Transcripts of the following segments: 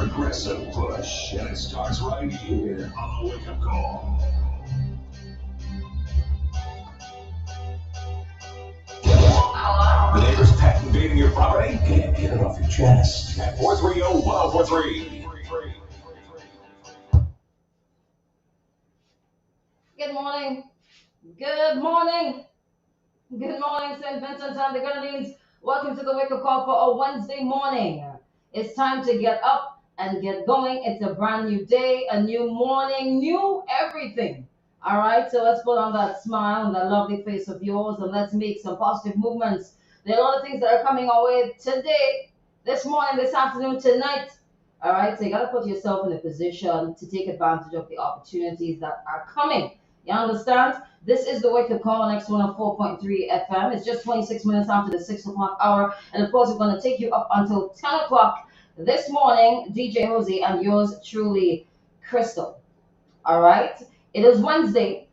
progressive push, and it starts right here on the Wake Up Call. The neighbor's pet invading your property? Get it off your chest at 430-1043. Good morning. Good morning. Good morning, St. Vincent and the Grenadines. Welcome to the Wake Up Call for a Wednesday morning. It's time to get up and get going. It's a brand new day, a new morning, new everything. All right, so let's put on that smile and that lovely face of yours and let's make some positive movements. There are a lot of things that are coming our way today, this morning, this afternoon, tonight. All right, so you got to put yourself in a position to take advantage of the opportunities that are coming. You understand? This is the Wake Up Call on X104.3 FM. It's just 26 minutes after the 6 o'clock hour. And of course, we're going to take you up until 10 o'clock this morning. DJ Jose and yours truly, Crystal. All right? It is Wednesday.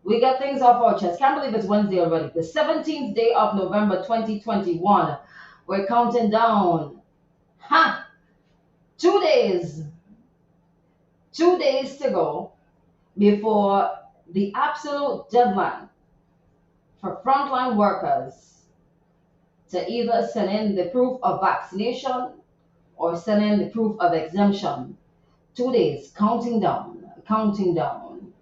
We got things off our chest. Can't believe it's Wednesday already. The 17th day of November 2021. We're counting down. 2 days. 2 days to go before the absolute deadline for frontline workers to either send in the proof of vaccination or send in the proof of exemption. 2 days, counting down, counting down.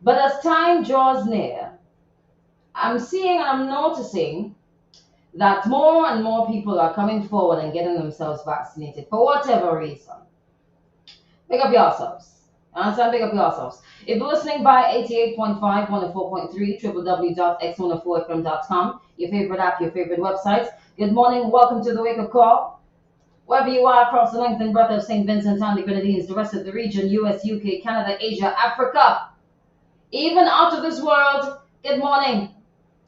But as time draws near, I'm seeing and I'm noticing that more and more people are coming forward and getting themselves vaccinated for whatever reason. Pick up yourselves. Understand? Pick up yourselves. If you're listening by 88.5, 104.3, www.x104fm.com, your favorite app, your favorite websites. Good morning. Welcome to the Wake Up Call. Wherever you are across the length and breadth of St. Vincent and the Grenadines, the rest of the region, US, UK, Canada, Asia, Africa, even out of this world, good morning.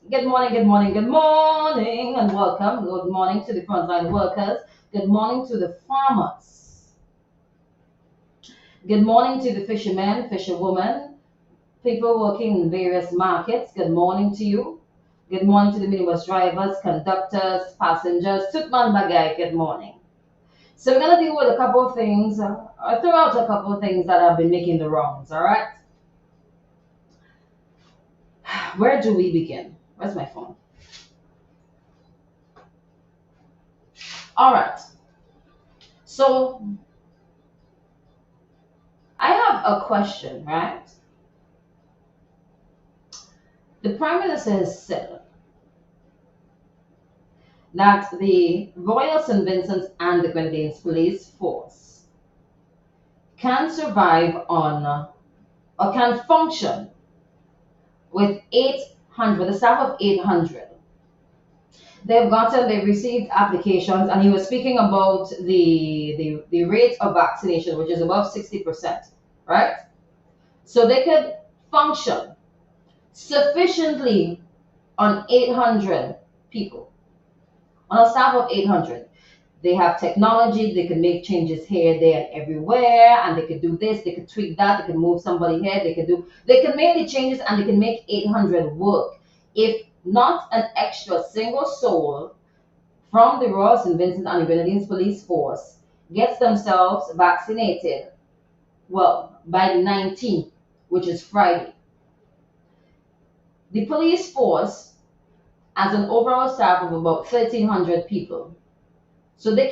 Good morning, good morning, good morning, and welcome. Good morning to the frontline workers. Good morning to the farmers. Good morning to the fishermen, fisherwomen, people working in various markets. Good morning to you. Good morning to the minibus drivers, conductors, passengers. Tutman Bagay, good morning. So we're going to deal with a couple of things, or throw out a couple of things that have been making the rounds, all right? Where do we begin? Where's my phone? All right. So I have a question, right? The Prime Minister has said that the Royal St. Vincent and the Grenadines Police Force can survive on, or can function with 800, the staff of 800. They've received applications, and he was speaking about the rate of vaccination, which is above 60%, right? So they could function sufficiently on 800 people, on a staff of 800. They have technology, they can make changes here, there, and everywhere, and they could do this, they could tweak that, they can move somebody here, they can make the changes, and they can make 800 work. If not an extra single soul from the Royal St. Vincent and the Grenadines Police Force gets themselves vaccinated, well, by the 19th, which is Friday. The police force has an overall staff of about 1,300 people. So they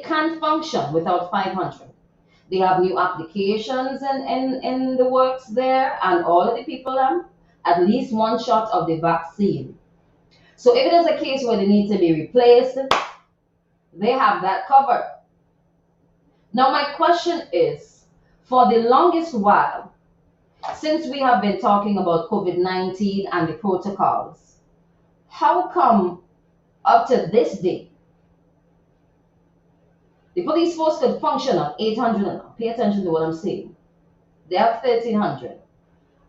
can function without 500. They have new applications in the works there, and all of the people have at least one shot of the vaccine. So if it is a case where they need to be replaced, they have that covered. Now my question is, for the longest while, since we have been talking about COVID-19 and the protocols, how come up to this day, the police force could function on 800, pay attention to what I'm saying. They have 1,300.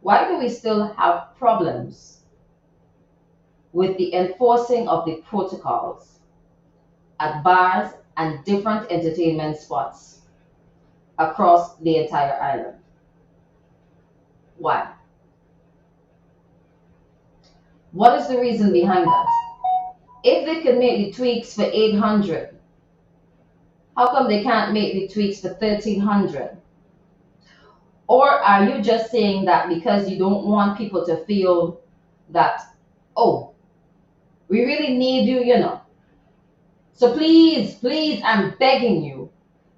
Why do we still have problems with the enforcing of the protocols at bars and different entertainment spots across the entire island? Why? What is the reason behind that? If they could make the tweaks for 800, How come they can't make the tweaks for 1300? Or are you just saying that because you don't want people to feel that, oh, we really need you, you know? So please, please, I'm begging you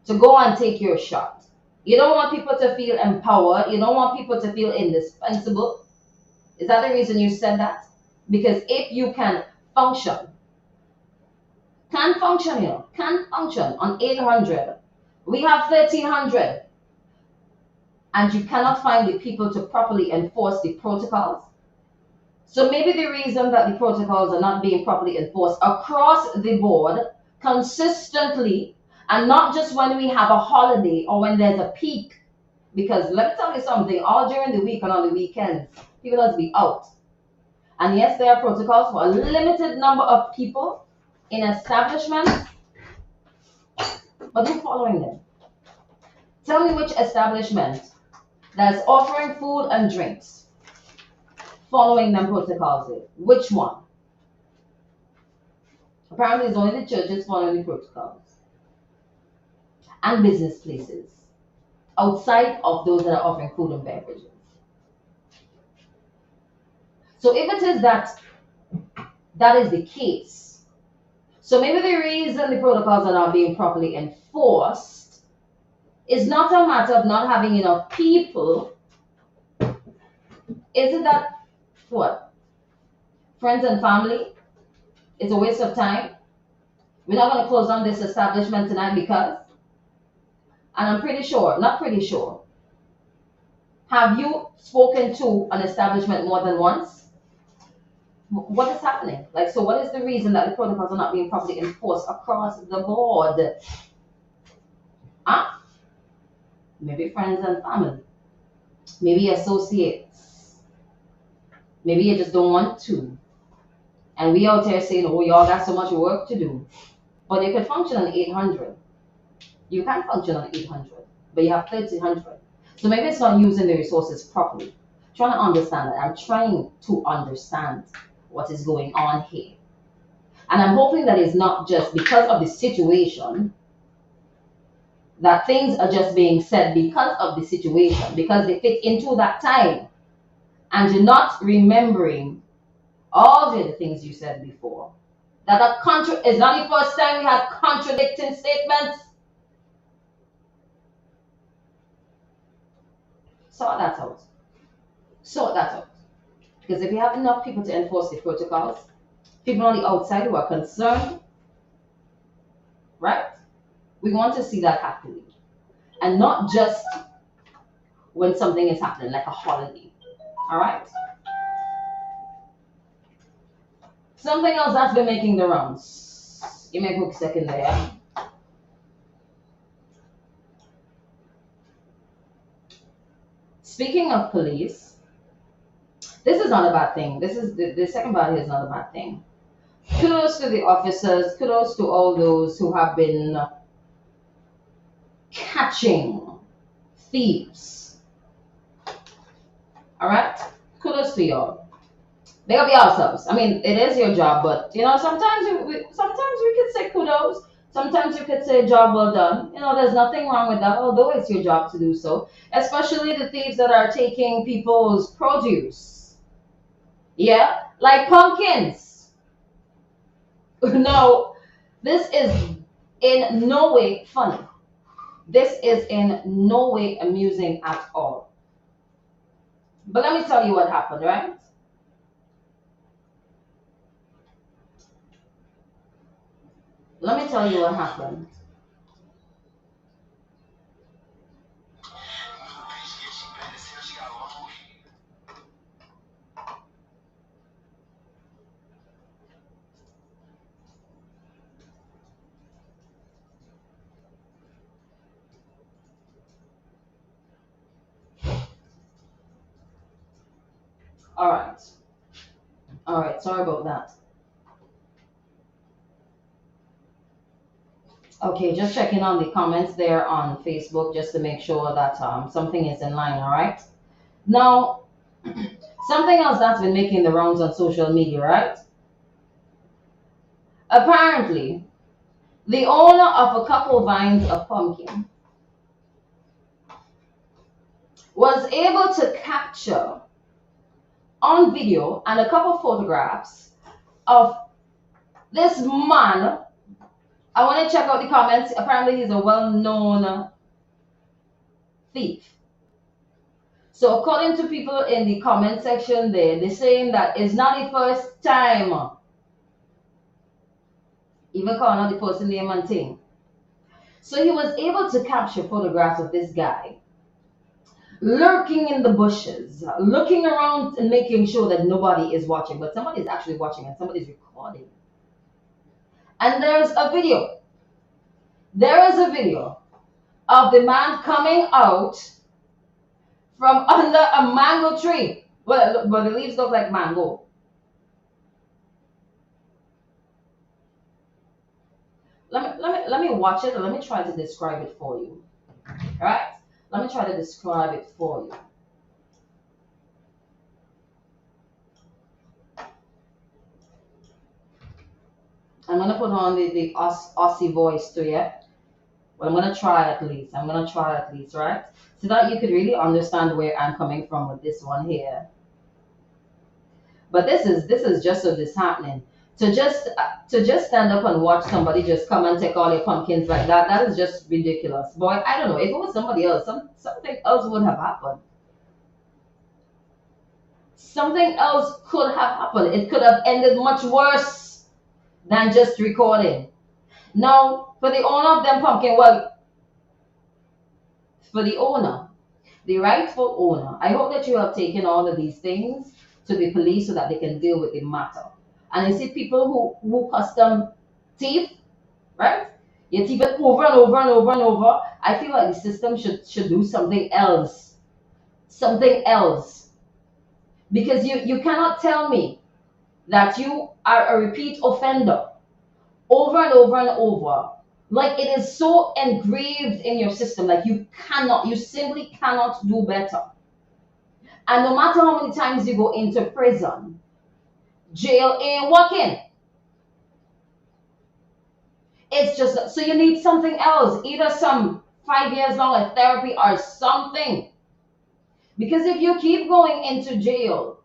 to go and take your shot. You don't want people to feel empowered. You don't want people to feel indispensable. Is that the reason you said that? Because if you function, can function on 800, we have 1300, and you cannot find the people to properly enforce the protocols. So maybe the reason that the protocols are not being properly enforced across the board consistently, and not just when we have a holiday or when there's a peak, because let me tell you something, all during the week and on the weekends, people must be out. And yes, there are protocols for a limited number of people in establishments, but who's following them? Tell me which establishment that's offering food and drinks following them protocols is. Which one? Apparently, it's only the churches following the protocols and business places outside of those that are offering food and beverages. So if it is that is the case, so maybe the reason the protocols are not being properly enforced is not a matter of not having enough people. Is it that what? Friends and family? It's a waste of time. We're not going to close down this establishment tonight because, and I'm pretty sure, not pretty sure, have you spoken to an establishment more than once? What is happening? Like, so what is the reason that the protocols are not being properly enforced across the board? Huh? Maybe friends and family. Maybe associates. Maybe you just don't want to. And we out there saying, oh, y'all got so much work to do. But you could function on 800. You can function on 800, but you have 1300. So maybe it's not using the resources properly. I'm trying to understand that. I'm trying to understand what is going on here. And I'm hoping that it's not just because of the situation, that things are just being said because of the situation, because they fit into that time. And you're not remembering all the other things you said before. That it's not the first time we had contradicting statements. Sort that out. Sort that out. Because if you have enough people to enforce the protocols, people on the outside who are concerned, right? We want to see that happening. And not just when something is happening, like a holiday. All right? Something else that's been making the rounds. Give me a quick second there. Speaking of police, this is not a bad thing. This is the second part here is not a bad thing. Kudos to the officers. Kudos to all those who have been catching thieves. All right? Kudos to y'all. Big up yourselves. I mean, it is your job, but sometimes we could say kudos. Sometimes you could say job well done. There's nothing wrong with that, although it's your job to do so. Especially the thieves that are taking people's produce. Yeah, like pumpkins. No, this is in no way funny. This is in no way amusing at all. But let me tell you what happened, right? Let me tell you what happened. All right. All right. Sorry about that. Okay, just checking on the comments there on Facebook just to make sure that something is in line, all right? Now, something else that's been making the rounds on social media, right? Apparently, The owner of a couple vines of pumpkin was able to capture on video and a couple photographs of this man. I want to check out the comments. Apparently, he's a well-known thief. So, according to people in the comment section there, they're saying that it's not the first time. Even calling out the person name and thing. So, he was able to capture photographs of this guy lurking in the bushes, looking around and making sure that nobody is watching, but somebody is actually watching and somebody is recording. And there's a video. There is a video of the man coming out from under a mango tree. Well, but the leaves look like mango. Let me watch it and let me try to describe it for you. All right? Let me try to describe it for you. I'm going to put on the Aussie voice to you. But I'm going to try at least. Right? So that you could really understand where I'm coming from with this one here. But this is just so disheartening. To just stand up and watch somebody just come and take all your pumpkins like that, that is just ridiculous. Boy, I don't know. If it was somebody else, something else would have happened. Something else could have happened. It could have ended much worse than just recording. Now, for the owner of them pumpkin, well, for the owner, the rightful owner, I hope that you have taken all of these things to the police so that they can deal with the matter. And you see people who custom thief, right? You thief it over and over and over and over. I feel like the system should do something else. Something else. Because you cannot tell me that you are a repeat offender over and over and over. Like it is so engraved in your system. Like you simply cannot do better. And no matter how many times you go into prison, jail ain't working. It's just, so you need something else, either some 5 years long of therapy or something. Because if you keep going into jail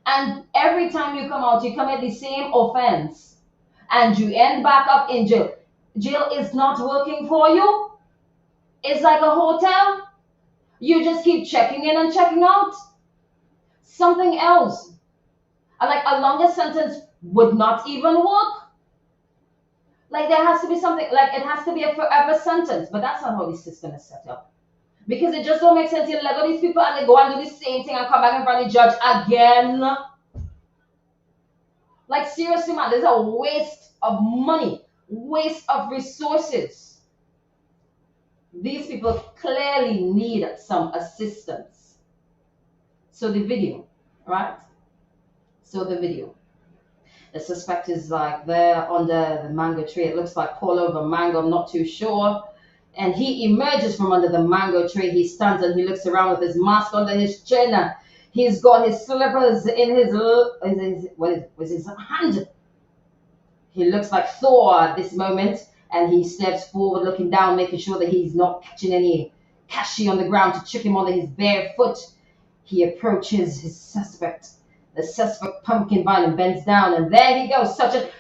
and every time you come out, you commit the same offense and you end back up in jail, jail is not working for you. It's like a hotel. You just keep checking in and checking out. Something else. Like a longer sentence would not even work. Like there has to be something, like it has to be a forever sentence, but that's not how the system is set up. Because it just don't make sense. You let go these people and they go and do the same thing and come back in front of the judge again. Like seriously, man, there's a waste of money, waste of resources. These people clearly need some assistance. So the video, right? So the video. The suspect is like there under the mango tree. It looks like fall over mango. I'm not too sure. And he emerges from under the mango tree. He stands and he looks around with his mask under his chin. He's got his slippers in his hand. He looks like Thor at this moment. And he steps forward looking down, making sure that he's not catching any cashew on the ground to trick him under his bare foot. He approaches his suspect. The suspect pumpkin vine and bends down, and there he goes. Such a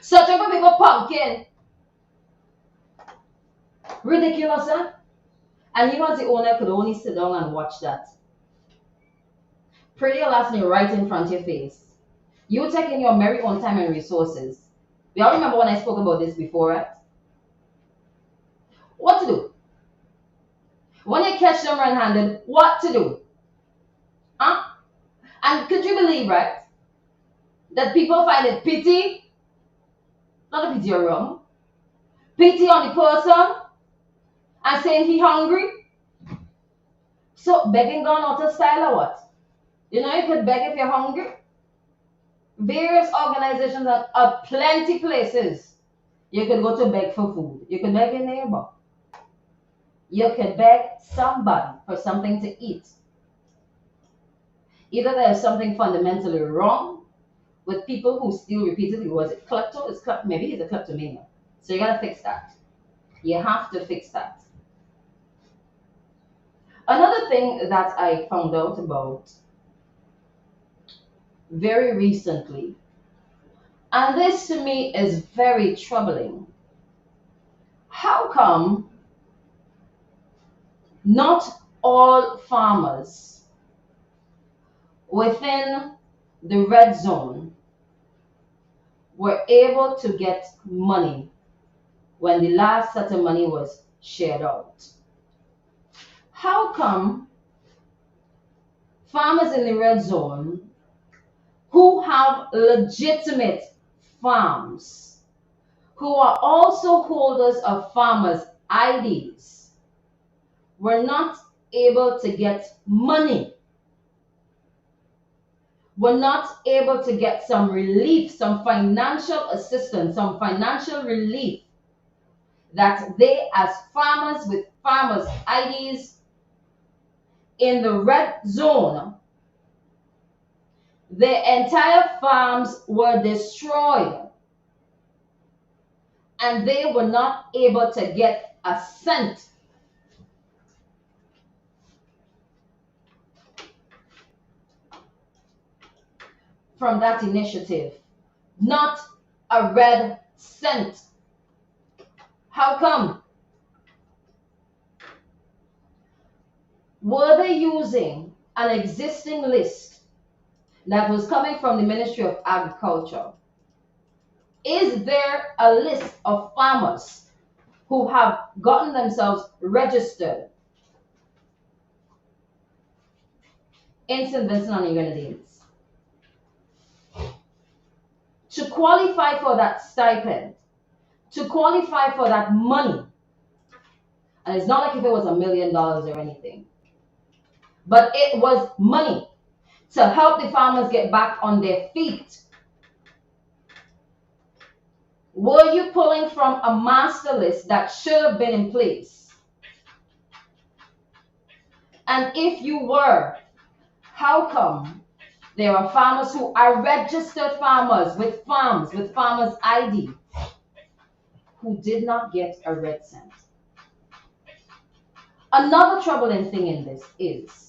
big pumpkin. Ridiculous, huh? And you as the owner could only sit down and watch that. Pretty lastly, right in front of your face. You taking your very own time and resources. We all remember when I spoke about this before, right? What to do? When you catch them red-handed, what to do? Huh? And could you believe, right, that people find it pity, not a pity or wrong, pity on the person and saying he hungry? So begging gone out of style or what? You know, you could beg if you're hungry. Various organizations are plenty places you could go to beg for food. You could beg your neighbor. You could beg somebody for something to eat. Either there's something fundamentally wrong with people who steal repeatedly. Was it klepto? Maybe he's a kleptomaniac. So you gotta fix that. You have to fix that. Another thing that I found out about very recently, and this to me is very troubling. How come not all farmers within the red zone were able to get money when the last set of money was shared out? How come farmers in the red zone who have legitimate farms, who are also holders of farmers' IDs, were not able to get money, were not able to get some relief, some financial assistance, some financial relief that they, as farmers with farmers' IDs in the red zone, their entire farms were destroyed and they were not able to get a cent from that initiative. Not a red cent. How come? Were they using an existing list that was coming from the Ministry of Agriculture? Is there a list of farmers who have gotten themselves registered in St. Vincent and the Grenadines to qualify for that stipend, to qualify for that money? And it's not like if it was $1 million or anything, but it was money to help the farmers get back on their feet. Were you pulling from a master list that should have been in place? And if you were, how come there are farmers who are registered farmers with farms, with farmers' ID, who did not get a red cent? Another troubling thing in this is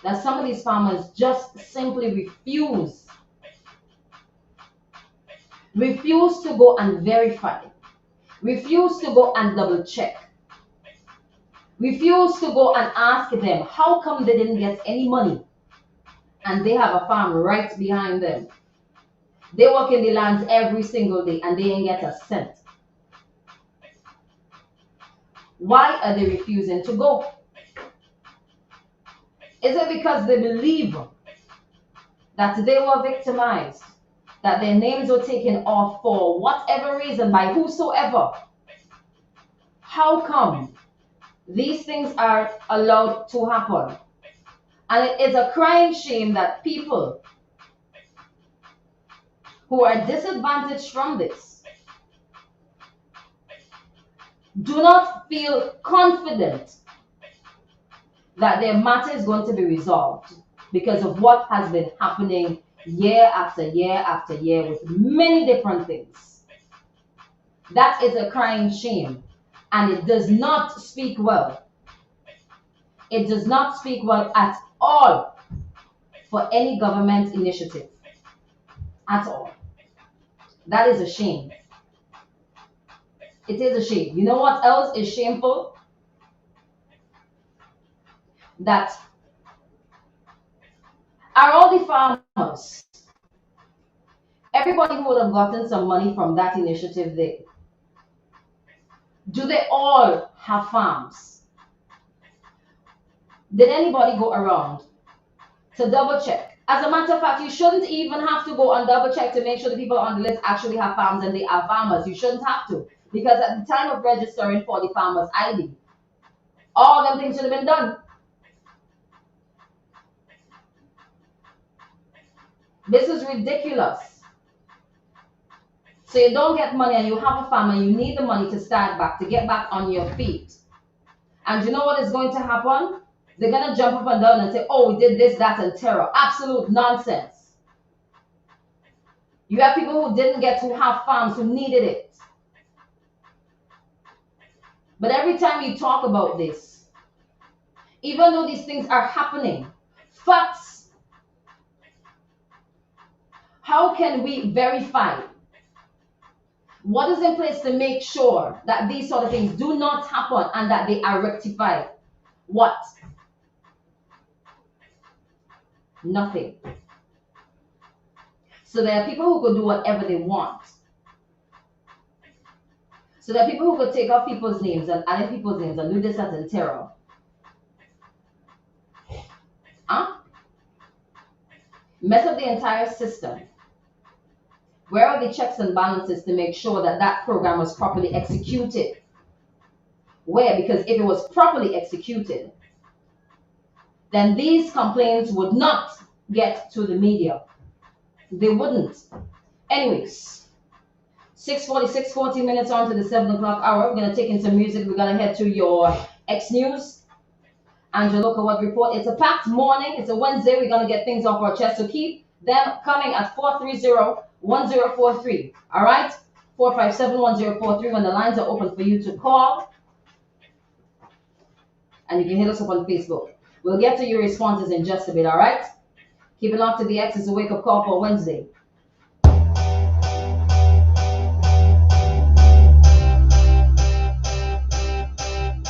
that some of these farmers just simply refuse to go and verify, refuse to go and double check, refuse to go and ask them how come they didn't get any money and they have a farm right behind them. They work in the lands every single day and they didn't get a cent. Why are they refusing to go? Is it because they believe that they were victimized, that their names were taken off for whatever reason by whosoever? How come these things are allowed to happen? And it is a crying shame that people who are disadvantaged from this do not feel confident that their matter is going to be resolved because of what has been happening year after year after year with many different things. That is a crying shame, and it does not speak well. It does not speak well at all for any government initiative. At all. That is a shame. It is a shame. You know what else is shameful? That are all the farmers, everybody who would have gotten some money from that initiative there, do they all have farms? Did anybody go around to double check? As a matter of fact, you shouldn't even have to go and double check to make sure the people on the list actually have farms and they are farmers. You shouldn't have to, because at the time of registering for the farmer's ID, all them things should have been done. This is ridiculous. So you don't get money and you have a farm and you need the money to start back, to get back on your feet. And you know what is going to happen? They're going to jump up and down and say, oh, we did this, that, and terror. Absolute nonsense. You have people who didn't get to have farms who needed it. But every time you talk about this, even though these things are happening, facts, how can we verify? What is in place to make sure that these sort of things do not happen and that they are rectified? What? Nothing. So there are people who could do whatever they want. So there are people who could take off people's names and add in people's names and do this, that, and terror. Huh? Mess up the entire system. Where are the checks and balances to make sure that that program was properly executed? Where? Because if it was properly executed, then these complaints would not get to the media. They wouldn't. Anyways, 6:46, 40 minutes on to the 7 o'clock hour. We're going to take in some music. We're going to head to your X News and your local web report. It's a packed morning. It's a Wednesday. We're going to get things off our chest. So keep them coming at 430-1043. All right? 457-1043 when the lines are open for you to call. And you can hit us up on Facebook. We'll get to your responses in just a bit, all right? Keep it locked to the X is a wake-up call for Wednesday.